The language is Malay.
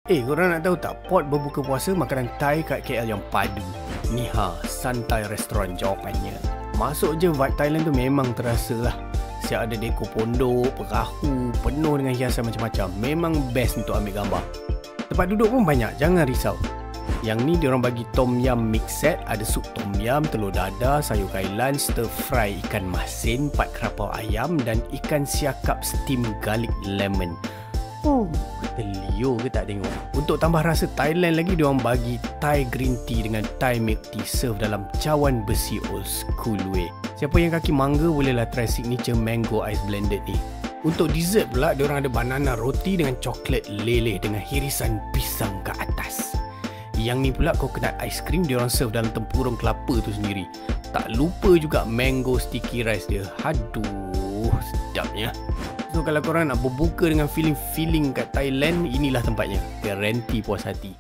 Korang nak tahu tak, pot berbuka puasa makanan Thai kat KL yang padu. Ni Sun Thai Restaurant jawapannya. Masuk je vibe Thailand tu memang terasa lah. Siap ada dekor pondok, perahu, penuh dengan hiasan macam-macam. Memang best untuk ambil gambar. Tempat duduk pun banyak, jangan risau. Yang ni diorang bagi tom yum mix set. Ada sup tom yum, telur dadah, sayur kailan, stir fry ikan masin, pat kerapau ayam dan ikan siakap steam garlic lemon. Terliur ke tak tengok. Untuk tambah rasa Thailand lagi, diorang bagi Thai green tea dengan Thai milk tea serve dalam cawan besi old school way. Siapa yang kaki mangga bolehlah try signature mango ice blended ni. Untuk dessert pula, diorang ada banana roti dengan coklat leleh dengan hirisan pisang ke atas. Yang ni pula coconut ice cream diorang serve dalam tempurung kelapa tu sendiri. Tak lupa juga mango sticky rice dia. Aduh, sedapnya. So kalau korang nak berbuka dengan feeling-feeling kat Thailand, inilah tempatnya. Garanti puas hati.